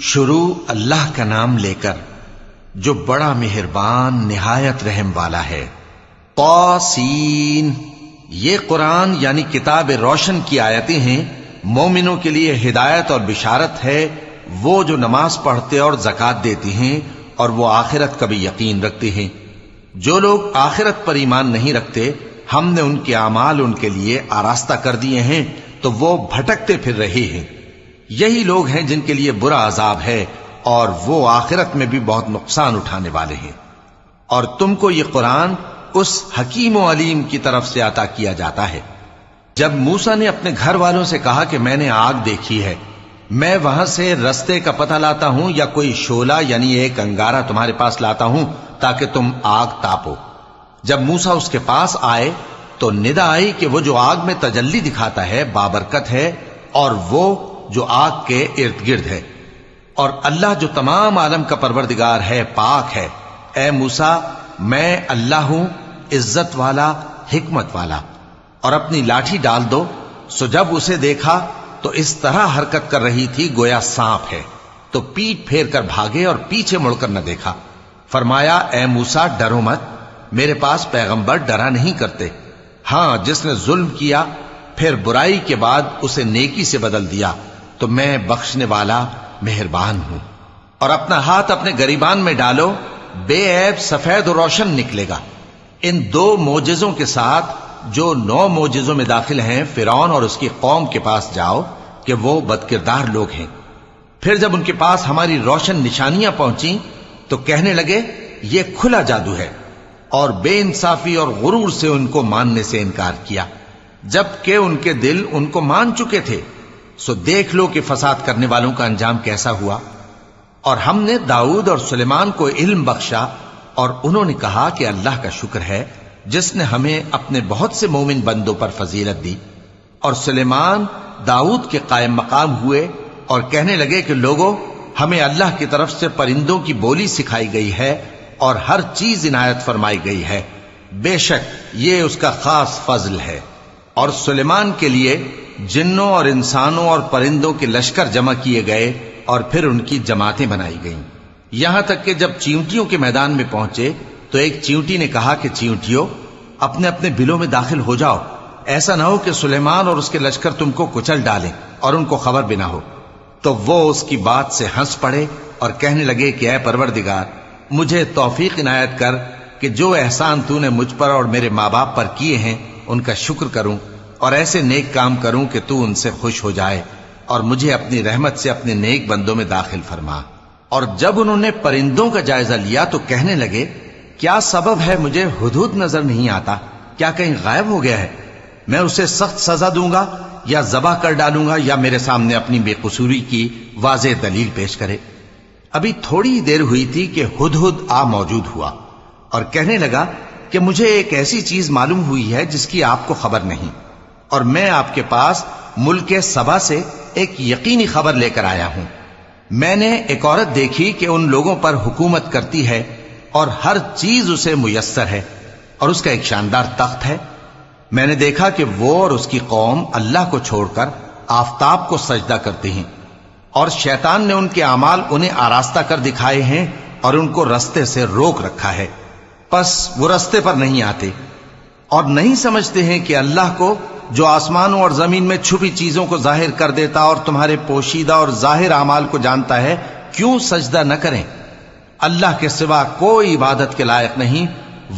شروع اللہ کا نام لے کر جو بڑا مہربان نہایت رحم والا ہے۔ طاسین، یہ قرآن یعنی کتاب روشن کی آیتیں ہیں، مومنوں کے لیے ہدایت اور بشارت ہے، وہ جو نماز پڑھتے اور زکوٰۃ دیتی ہیں اور وہ آخرت کا بھی یقین رکھتے ہیں۔ جو لوگ آخرت پر ایمان نہیں رکھتے، ہم نے ان کے اعمال ان کے لیے آراستہ کر دیے ہیں تو وہ بھٹکتے پھر رہے ہیں۔ یہی لوگ ہیں جن کے لیے برا عذاب ہے اور وہ آخرت میں بھی بہت نقصان اٹھانے والے ہیں۔ اور تم کو یہ قرآن اس حکیم و علیم کی طرف سے عطا کیا جاتا ہے۔ جب موسیٰ نے اپنے گھر والوں سے کہا کہ میں نے آگ دیکھی ہے، میں وہاں سے رستے کا پتہ لاتا ہوں یا کوئی شعلہ یعنی ایک انگارہ تمہارے پاس لاتا ہوں تاکہ تم آگ تاپو۔ جب موسیٰ اس کے پاس آئے تو ندا آئی کہ وہ جو آگ میں تجلی دکھاتا ہے بابرکت ہے، اور وہ جو آگ کے ارد گرد ہے، اور اللہ جو تمام عالم کا پروردگار ہے پاک ہے۔ اے موسیٰ، میں اللہ ہوں، عزت والا، حکمت والا، اور اپنی لاٹھی ڈال دو۔ سو جب اسے دیکھا تو اس طرح حرکت کر رہی تھی گویا سانپ ہے، تو پیٹ پھیر کر بھاگے اور پیچھے مڑ کر نہ دیکھا۔ فرمایا، اے موسیٰ ڈرو مت، میرے پاس پیغمبر ڈرا نہیں کرتے۔ ہاں، جس نے ظلم کیا پھر برائی کے بعد اسے نیکی سے بدل دیا تو میں بخشنے والا مہربان ہوں۔ اور اپنا ہاتھ اپنے گریبان میں ڈالو، بے عیب سفید و روشن نکلے گا۔ ان دو معجزوں کے ساتھ جو 9 معجزوں میں داخل ہیں فرعون اور اس کی قوم کے پاس جاؤ کہ وہ بدکردار لوگ ہیں۔ پھر جب ان کے پاس ہماری روشن نشانیاں پہنچیں تو کہنے لگے یہ کھلا جادو ہے، اور بے انصافی اور غرور سے ان کو ماننے سے انکار کیا، جبکہ ان کے دل ان کو مان چکے تھے۔ سو دیکھ لو کہ فساد کرنے والوں کا انجام کیسا ہوا۔ اور ہم نے داؤد اور سلیمان کو علم بخشا، اور انہوں نے کہا کہ اللہ کا شکر ہے جس نے ہمیں اپنے بہت سے مومن بندوں پر فضیلت دی۔ اور سلیمان داؤد کے قائم مقام ہوئے اور کہنے لگے کہ لوگوں، ہمیں اللہ کی طرف سے پرندوں کی بولی سکھائی گئی ہے اور ہر چیز عنایت فرمائی گئی ہے، بے شک یہ اس کا خاص فضل ہے۔ اور سلیمان کے لیے جنوں اور انسانوں اور پرندوں کے لشکر جمع کیے گئے اور پھر ان کی جماعتیں بنائی گئیں، یہاں تک کہ جب چیونٹیوں کے میدان میں پہنچے تو ایک چیونٹی نے کہا کہ چیونٹیوں، اپنے اپنے بلوں میں داخل ہو جاؤ، ایسا نہ ہو کہ سلیمان اور اس کے لشکر تم کو کچل ڈالیں اور ان کو خبر بھی نہ ہو۔ تو وہ اس کی بات سے ہنس پڑے اور کہنے لگے کہ اے پروردگار، مجھے توفیق عنایت کر کہ جو احسان تو نے مجھ پر اور میرے ماں باپ پر کیے ہیں ان کا شکر کروں، اور ایسے نیک کام کروں کہ تو ان سے خوش ہو جائے، اور مجھے اپنی رحمت سے اپنے نیک بندوں میں داخل فرما۔ اور جب انہوں نے پرندوں کا جائزہ لیا تو کہنے لگے کیا سبب ہے مجھے ہدہد نظر نہیں آتا؟ کیا کہیں غائب ہو گیا ہے؟ میں اسے سخت سزا دوں گا یا ذبح کر ڈالوں گا یا میرے سامنے اپنی بے قصوری کی واضح دلیل پیش کرے۔ ابھی تھوڑی دیر ہوئی تھی کہ ہدہد آ موجود ہوا اور کہنے لگا کہ مجھے ایک ایسی چیز معلوم ہوئی ہے جس کی آپ کو خبر نہیں، اور میں آپ کے پاس ملک سبا سے ایک یقینی خبر لے کر آیا ہوں۔ میں نے ایک عورت دیکھی کہ ان لوگوں پر حکومت کرتی ہے اور ہر چیز اسے میسر ہے، اور اس کا ایک شاندار تخت ہے۔ میں نے دیکھا کہ وہ اور اس کی قوم اللہ کو چھوڑ کر آفتاب کو سجدہ کرتے ہیں، اور شیطان نے ان کے اعمال انہیں آراستہ کر دکھائے ہیں اور ان کو رستے سے روک رکھا ہے، پس وہ رستے پر نہیں آتے، اور نہیں سمجھتے ہیں کہ اللہ کو جو آسمانوں اور زمین میں چھپی چیزوں کو ظاہر کر دیتا اور تمہارے پوشیدہ اور ظاہر اعمال کو جانتا ہے، کیوں سجدہ نہ کریں؟ اللہ کے سوا کوئی عبادت کے لائق نہیں،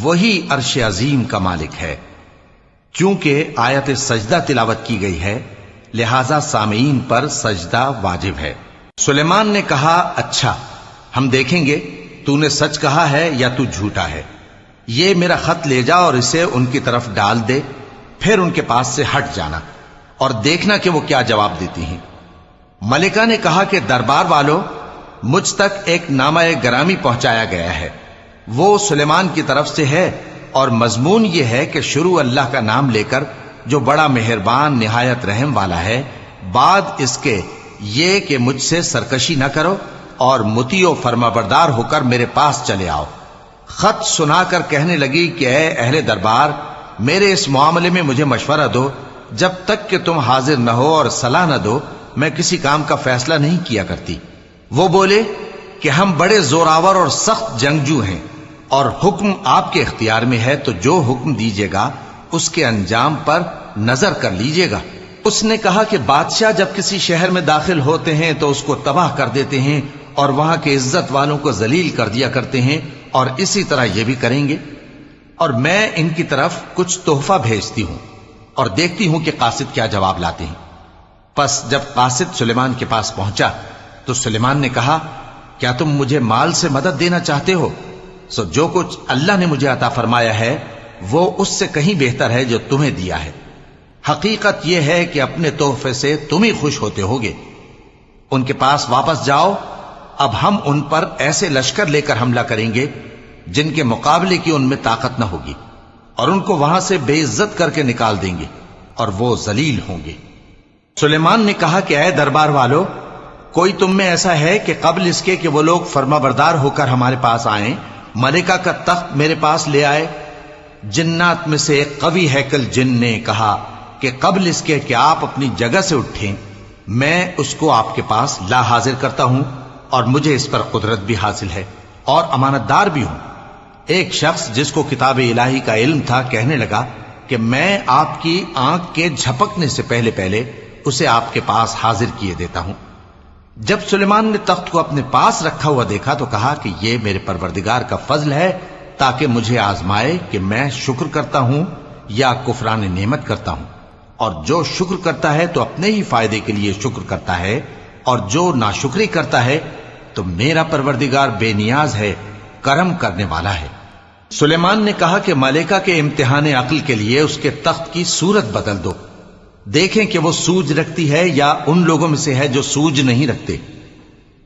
وہی عرش عظیم کا مالک ہے۔ کیونکہ آیت سجدہ تلاوت کی گئی ہے لہذا سامعین پر سجدہ واجب ہے۔ سلیمان نے کہا اچھا، ہم دیکھیں گے تو نے سچ کہا ہے یا تو جھوٹا ہے۔ یہ میرا خط لے جا اور اسے ان کی طرف ڈال دے، پھر ان کے پاس سے ہٹ جانا اور دیکھنا کہ وہ کیا جواب دیتی ہیں۔ ملکہ نے کہا کہ دربار والو، مجھ تک ایک نامہ گرامی پہنچایا گیا ہے، وہ سلیمان کی طرف سے ہے، اور مضمون یہ ہے کہ شروع اللہ کا نام لے کر جو بڑا مہربان نہایت رحم والا ہے، بعد اس کے یہ کہ مجھ سے سرکشی نہ کرو اور مطیع و فرما بردار ہو کر میرے پاس چلے آؤ۔ خط سنا کر کہنے لگی کہ اے اہل دربار، میرے اس معاملے میں مجھے مشورہ دو، جب تک کہ تم حاضر نہ ہو اور صلاح نہ دو میں کسی کام کا فیصلہ نہیں کیا کرتی۔ وہ بولے کہ ہم بڑے زوراور اور سخت جنگجو ہیں اور حکم آپ کے اختیار میں ہے، تو جو حکم دیجیے گا اس کے انجام پر نظر کر لیجیے گا۔ اس نے کہا کہ بادشاہ جب کسی شہر میں داخل ہوتے ہیں تو اس کو تباہ کر دیتے ہیں اور وہاں کے عزت والوں کو ذلیل کر دیا کرتے ہیں، اور اسی طرح یہ بھی کریں گے۔ اور میں ان کی طرف کچھ تحفہ بھیجتی ہوں اور دیکھتی ہوں کہ قاصد کیا جواب لاتے ہیں۔ پس جب قاصد سلیمان کے پاس پہنچا تو سلیمان نے کہا، کیا تم مجھے مال سے مدد دینا چاہتے ہو؟ سو جو کچھ اللہ نے مجھے عطا فرمایا ہے وہ اس سے کہیں بہتر ہے جو تمہیں دیا ہے۔ حقیقت یہ ہے کہ اپنے تحفے سے تم ہی خوش ہوتے ہوگے۔ ان کے پاس واپس جاؤ، اب ہم ان پر ایسے لشکر لے کر حملہ کریں گے جن کے مقابلے کی ان میں طاقت نہ ہوگی، اور ان کو وہاں سے بے عزت کر کے نکال دیں گے اور وہ ذلیل ہوں گے۔ سلیمان نے کہا کہ اے دربار والو، کوئی تم میں ایسا ہے کہ قبل اس کے کہ وہ لوگ فرما بردار ہو کر ہمارے پاس آئیں، ملکہ کا تخت میرے پاس لے آئے؟ جنات میں سے ایک قوی ہیکل جن نے کہا کہ قبل اس کے کہ آپ اپنی جگہ سے اٹھیں میں اس کو آپ کے پاس لا حاضر کرتا ہوں، اور مجھے اس پر قدرت بھی حاصل ہے اور امانت دار بھی ہوں۔ ایک شخص جس کو کتاب الہی کا علم تھا کہنے لگا کہ میں آپ کی آنکھ کے جھپکنے سے پہلے پہلے اسے آپ کے پاس حاضر کیے دیتا ہوں۔ جب سلیمان نے تخت کو اپنے پاس رکھا ہوا دیکھا تو کہا کہ یہ میرے پروردگار کا فضل ہے تاکہ مجھے آزمائے کہ میں شکر کرتا ہوں یا کفران نعمت کرتا ہوں، اور جو شکر کرتا ہے تو اپنے ہی فائدے کے لیے شکر کرتا ہے، اور جو ناشکری کرتا ہے تو میرا پروردگار بے نیاز ہے، کرم کرنے والا ہے۔ سلیمان نے کہا کہ ملکہ کے امتحان عقل کے لیے اس کے تخت کی صورت بدل دو، دیکھیں کہ وہ سوج رکھتی ہے یا ان لوگوں میں سے ہے جو سوج نہیں رکھتے۔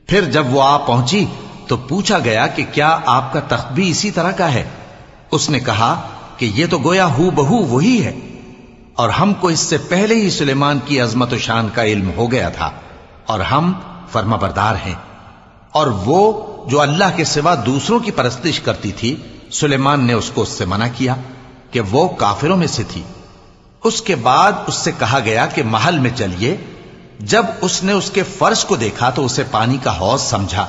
پھر جب وہ آ پہنچی تو پوچھا گیا کہ کیا آپ کا تخت بھی اسی طرح کا ہے؟ اس نے کہا کہ یہ تو گویا ہو بہو وہی ہے، اور ہم کو اس سے پہلے ہی سلیمان کی عظمت و شان کا علم ہو گیا تھا، اور ہم فرما بردار ہیں۔ اور وہ جو اللہ کے سوا دوسروں کی پرستش کرتی تھی، سلیمان نے اس کو اس سے منع کیا کہ وہ کافروں میں سے تھی۔ اس کے بعد اس سے کہا گیا کہ محل میں چلیے۔ جب اس نے اس کے فرش کو دیکھا تو اسے پانی کا حوض سمجھا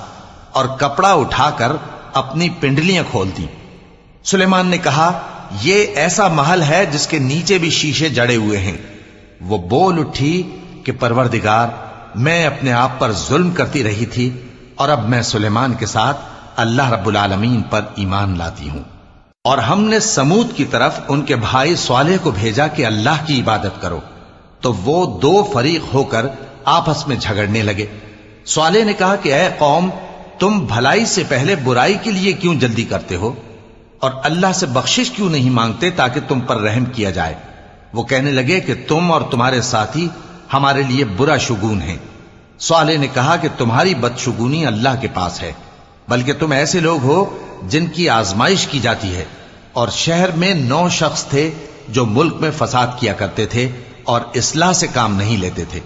اور کپڑا اٹھا کر اپنی پنڈلیاں کھول دی۔ سلیمان نے کہا، یہ ایسا محل ہے جس کے نیچے بھی شیشے جڑے ہوئے ہیں۔ وہ بول اٹھی کہ پروردگار، میں اپنے آپ پر ظلم کرتی رہی تھی، اور اب میں سلیمان کے ساتھ اللہ رب العالمین پر ایمان لاتی ہوں۔ اور ہم نے سمود کی طرف ان کے بھائی صالح کو بھیجا کہ اللہ کی عبادت کرو، تو وہ دو فریق ہو کر آپس میں جھگڑنے لگے۔ صالح نے کہا کہ اے قوم، تم بھلائی سے پہلے برائی کے لیے کیوں جلدی کرتے ہو، اور اللہ سے بخشش کیوں نہیں مانگتے تاکہ تم پر رحم کیا جائے؟ وہ کہنے لگے کہ تم اور تمہارے ساتھی ہمارے لیے برا شگون ہیں۔ صالح نے کہا کہ تمہاری بدشگونی اللہ کے پاس ہے، بلکہ تم ایسے لوگ ہو جن کی آزمائش کی جاتی ہے۔ اور شہر میں 9 شخص تھے جو ملک میں فساد کیا کرتے تھے اور اصلاح سے کام نہیں لیتے تھے۔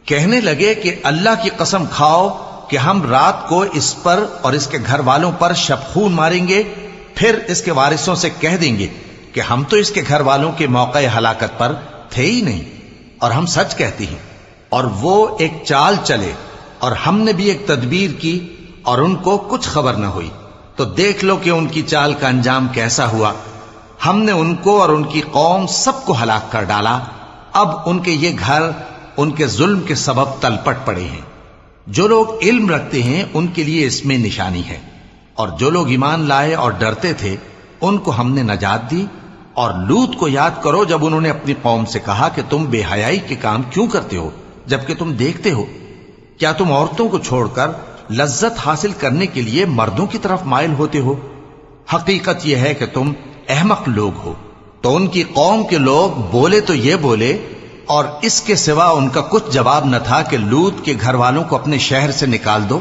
کہنے لگے کہ اللہ کی قسم کھاؤ کہ ہم رات کو اس پر اور اس کے گھر والوں پر شبخون ماریں گے، پھر اس کے وارثوں سے کہہ دیں گے کہ ہم تو اس کے گھر والوں کے موقع ہلاکت پر تھے ہی نہیں، اور ہم سچ کہتی ہیں۔ اور وہ ایک چال چلے، اور ہم نے بھی ایک تدبیر کی، اور ان کو کچھ خبر نہ ہوئی۔ تو دیکھ لو کہ ان کی چال کا انجام کیسا ہوا۔ ہم نے ان کو اور ان کی قوم سب کو ہلاک کر ڈالا۔ اب ان کے یہ گھر ان کے ظلم کے سبب تلپٹ پڑے ہیں۔ جو لوگ علم رکھتے ہیں ان کے لیے اس میں نشانی ہے، اور جو لوگ ایمان لائے اور ڈرتے تھے ان کو ہم نے نجات دی۔ اور لوط کو یاد کرو جب انہوں نے اپنی قوم سے کہا کہ تم بے حیائی کے کام کیوں کرتے ہو جبکہ تم دیکھتے ہو؟ کیا تم عورتوں کو چھوڑ کر لذت حاصل کرنے کے لیے مردوں کی طرف مائل ہوتے ہو؟ حقیقت یہ ہے کہ تم احمق لوگ ہو۔ تو ان کی قوم کے لوگ بولے تو یہ بولے، اور اس کے سوا ان کا کچھ جواب نہ تھا کہ لوط کے گھر والوں کو اپنے شہر سے نکال دو،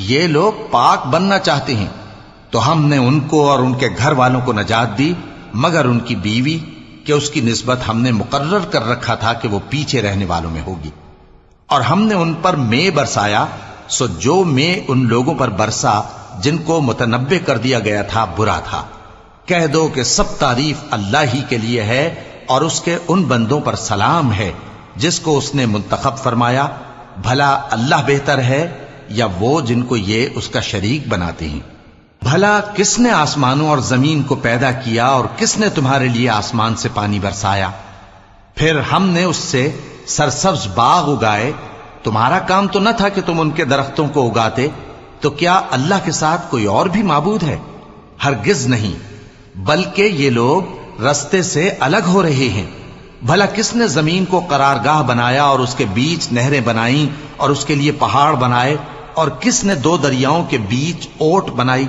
یہ لوگ پاک بننا چاہتے ہیں۔ تو ہم نے ان کو اور ان کے گھر والوں کو نجات دی، مگر ان کی بیوی کہ اس کی نسبت ہم نے مقرر کر رکھا تھا کہ وہ پیچھے رہنے والوں میں ہوگی۔ اور ہم نے ان پر مے برسایا، سو جو مے ان لوگوں پر برسا جن کو متنبع کر دیا گیا تھا برا تھا۔ کہہ دو کہ سب تعریف اللہ ہی کے لیے ہے، اور اس کے ان بندوں پر سلام ہے جس کو اس نے منتخب فرمایا۔ بھلا اللہ بہتر ہے یا وہ جن کو یہ اس کا شریک بناتے ہیں؟ بھلا کس نے آسمانوں اور زمین کو پیدا کیا اور کس نے تمہارے لیے آسمان سے پانی برسایا؟ پھر ہم نے اس سے سرسبز باغ اگائے، تمہارا کام تو نہ تھا کہ تم ان کے درختوں کو اگاتے؟ تو کیا اللہ کے ساتھ کوئی اور بھی معبود ہے؟ ہرگز نہیں، بلکہ یہ لوگ رستے سے الگ ہو رہے ہیں۔ بھلا کس نے زمین کو قرارگاہ بنایا اور اس کے بیچ نہریں بنائیں اور اس کے لیے پہاڑ بنائے، اور کس نے دو دریاؤں کے بیچ اوٹ بنائی؟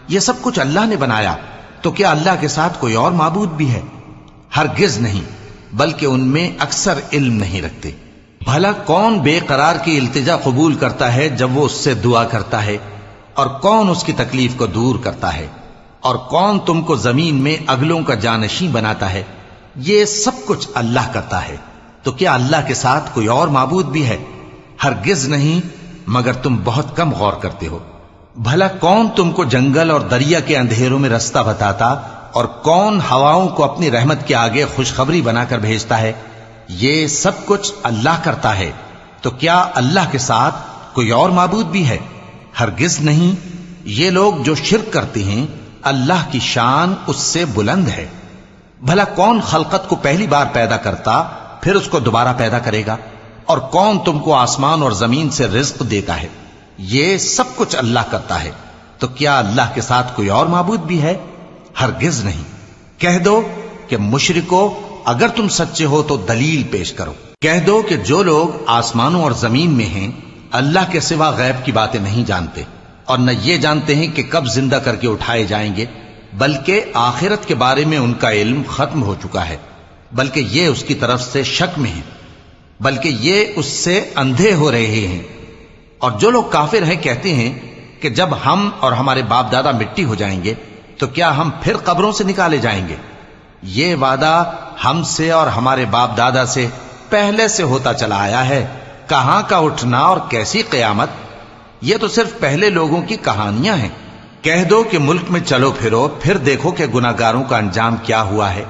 یہ سب کچھ اللہ نے بنایا، تو کیا اللہ کے ساتھ کوئی اور معبود بھی ہے؟ ہرگز نہیں، بلکہ ان میں اکثر علم نہیں رکھتے۔ بھلا کون بے قرار کی التجا قبول کرتا ہے جب وہ اس سے دعا کرتا ہے، اور کون اس کی تکلیف کو دور کرتا ہے، اور کون تم کو زمین میں اگلوں کا جانشین بناتا ہے؟ یہ سب کچھ اللہ کرتا ہے، تو کیا اللہ کے ساتھ کوئی اور معبود بھی ہے؟ ہرگز نہیں، مگر تم بہت کم غور کرتے ہو۔ بھلا کون تم کو جنگل اور دریا کے اندھیروں میں رستہ بتاتا، اور کون ہواؤں کو اپنی رحمت کے آگے خوشخبری بنا کر بھیجتا ہے؟ یہ سب کچھ اللہ کرتا ہے، تو کیا اللہ کے ساتھ کوئی اور معبود بھی ہے؟ ہرگز نہیں۔ یہ لوگ جو شرک کرتے ہیں، اللہ کی شان اس سے بلند ہے۔ بھلا کون خلقت کو پہلی بار پیدا کرتا پھر اس کو دوبارہ پیدا کرے گا؟ اور کون تم کو آسمان اور زمین سے رزق دیتا ہے؟ یہ سب کچھ اللہ کرتا ہے، تو کیا اللہ کے ساتھ کوئی اور معبود بھی ہے؟ ہرگز نہیں۔ کہہ دو کہ مشرکو، اگر تم سچے ہو تو دلیل پیش کرو۔ کہہ دو کہ جو لوگ آسمانوں اور زمین میں ہیں اللہ کے سوا غیب کی باتیں نہیں جانتے، اور نہ یہ جانتے ہیں کہ کب زندہ کر کے اٹھائے جائیں گے، بلکہ آخرت کے بارے میں ان کا علم ختم ہو چکا ہے، بلکہ یہ اس کی طرف سے شک میں ہیں، بلکہ یہ اس سے اندھے ہو رہے ہیں۔ اور جو لوگ کافر ہیں کہتے ہیں کہ جب ہم اور ہمارے باپ دادا مٹی ہو جائیں گے تو کیا ہم پھر قبروں سے نکالے جائیں گے؟ یہ وعدہ ہم سے اور ہمارے باپ دادا سے پہلے سے ہوتا چلا آیا ہے، کہاں کا اٹھنا اور کیسی قیامت؟ یہ تو صرف پہلے لوگوں کی کہانیاں ہیں۔ کہہ دو کہ ملک میں چلو پھرو، پھر دیکھو کہ گناہگاروں کا انجام کیا ہوا ہے،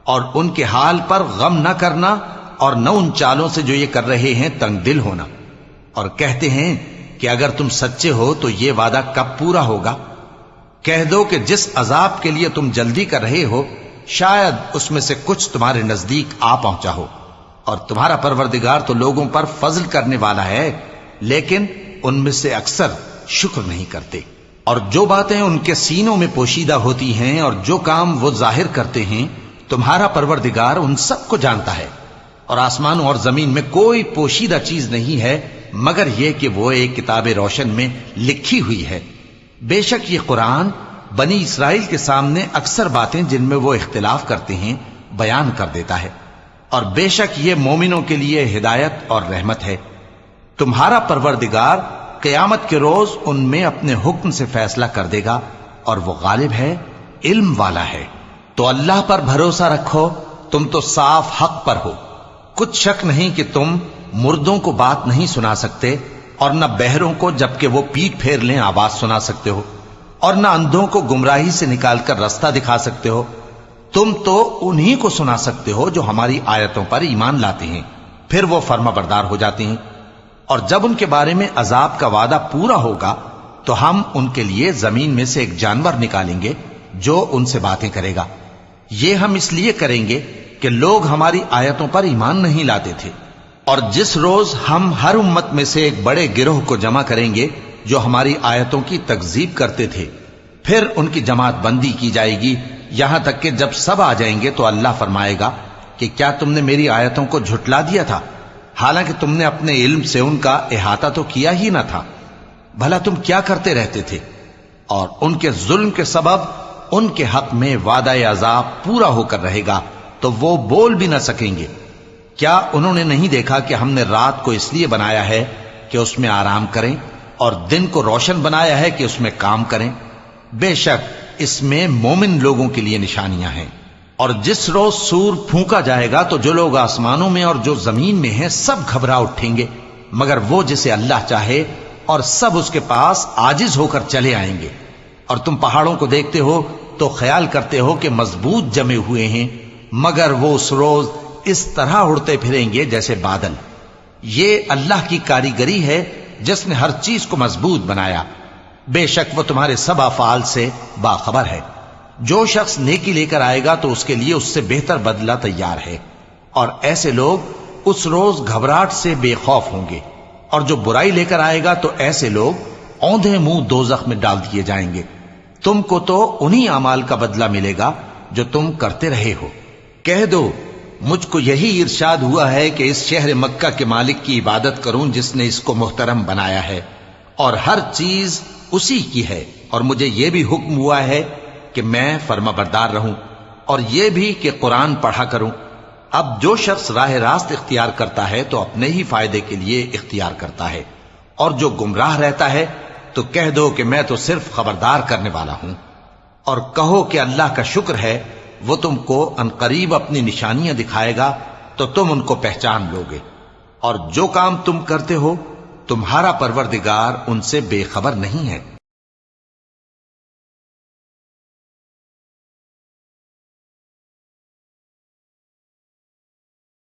اور ان کے حال پر غم نہ کرنا، اور نہ ان چالوں سے جو یہ کر رہے ہیں تنگ دل ہونا۔ اور کہتے ہیں کہ اگر تم سچے ہو تو یہ وعدہ کب پورا ہوگا؟ کہہ دو کہ جس عذاب کے لیے تم جلدی کر رہے ہو شاید اس میں سے کچھ تمہارے نزدیک آ پہنچا ہو، اور تمہارا پروردگار تو لوگوں پر فضل کرنے والا ہے، لیکن ان میں سے اکثر شکر نہیں کرتے۔ اور جو باتیں ان کے سینوں میں پوشیدہ ہوتی ہیں اور جو کام وہ ظاہر کرتے ہیں، تمہارا پروردگار ان سب کو جانتا ہے۔ اور آسمانوں اور زمین میں کوئی پوشیدہ چیز نہیں ہے مگر یہ کہ وہ ایک کتاب روشن میں لکھی ہوئی ہے۔ بے شک یہ قرآن بنی اسرائیل کے سامنے اکثر باتیں جن میں وہ اختلاف کرتے ہیں بیان کر دیتا ہے، اور بے شک یہ مومنوں کے لیے ہدایت اور رحمت ہے۔ تمہارا پروردگار قیامت کے روز ان میں اپنے حکم سے فیصلہ کر دے گا، اور وہ غالب ہے، علم والا ہے۔ تو اللہ پر بھروسہ رکھو، تم تو صاف حق پر ہو۔ کچھ شک نہیں کہ تم مردوں کو بات نہیں سنا سکتے، اور نہ بہروں کو جبکہ وہ پیٹ پھیر لیں آواز سنا سکتے ہو، اور نہ اندھوں کو گمراہی سے نکال کر رستہ دکھا سکتے ہو۔ تم تو انہی کو سنا سکتے ہو جو ہماری آیتوں پر ایمان لاتے ہیں، پھر وہ فرما بردار ہو جاتے ہیں۔ اور جب ان کے بارے میں عذاب کا وعدہ پورا ہوگا تو ہم ان کے لیے زمین میں سے ایک جانور نکالیں گے جو ان سے باتیں کرے گا۔ یہ ہم اس لیے کریں گے کہ لوگ ہماری آیتوں پر ایمان نہیں لاتے تھے۔ اور جس روز ہم ہر امت میں سے ایک بڑے گروہ کو جمع کریں گے جو ہماری آیتوں کی تکذیب کرتے تھے، پھر ان کی جماعت بندی کی جائے گی، یہاں تک کہ جب سب آ جائیں گے تو اللہ فرمائے گا کہ کیا تم نے میری آیتوں کو جھٹلا دیا تھا، حالانکہ تم نے اپنے علم سے ان کا احاطہ تو کیا ہی نہ تھا؟ بھلا تم کیا کرتے رہتے تھے؟ اور ان کے ظلم کے سبب ان کے حق میں وعدہ عذاب پورا ہو کر رہے گا تو وہ بول بھی نہ سکیں گے۔ کیا انہوں نے نہیں دیکھا کہ ہم نے رات کو اس لیے بنایا ہے کہ اس میں آرام کریں، اور دن کو روشن بنایا ہے کہ اس میں کام کریں؟ بے شک اس میں مومن لوگوں کے لیے نشانیاں ہیں۔ اور جس روز سور پھونکا جائے گا تو جو لوگ آسمانوں میں اور جو زمین میں ہیں سب گھبرا اٹھیں گے مگر وہ جسے اللہ چاہے، اور سب اس کے پاس عاجز ہو کر چلے آئیں گے۔ اور تم پہاڑوں کو دیکھتے ہو تو خیال کرتے ہو کہ مضبوط جمے ہوئے ہیں، مگر وہ اس روز اس طرح اڑتے پھریں گے جیسے بادل۔ یہ اللہ کی کاریگری ہے جس نے ہر چیز کو مضبوط بنایا، بے شک وہ تمہارے سب افعال سے باخبر ہے۔ جو شخص نیکی لے کر آئے گا تو اس کے لیے اس سے بہتر بدلہ تیار ہے، اور ایسے لوگ اس روز گھبراہٹ سے بے خوف ہوں گے، اور جو برائی لے کر آئے گا تو ایسے لوگ اوندھے منہ دوزخ میں ڈال دیے جائیں گے۔ تم کو تو انہی اعمال کا بدلہ ملے گا جو تم کرتے رہے ہو۔ کہہ دو مجھ کو یہی ارشاد ہوا ہے کہ اس شہر مکہ کے مالک کی عبادت کروں جس نے اس کو محترم بنایا ہے، اور ہر چیز اسی کی ہے، اور مجھے یہ بھی حکم ہوا ہے کہ میں فرما بردار رہوں، اور یہ بھی کہ قرآن پڑھا کروں۔ اب جو شخص راہ راست اختیار کرتا ہے تو اپنے ہی فائدے کے لیے اختیار کرتا ہے، اور جو گمراہ رہتا ہے تو کہہ دو کہ میں تو صرف خبردار کرنے والا ہوں۔ اور کہو کہ اللہ کا شکر ہے، وہ تم کو عنقریب اپنی نشانیاں دکھائے گا تو تم ان کو پہچان لو گے، اور جو کام تم کرتے ہو تمہارا پروردگار ان سے بے خبر نہیں ہے۔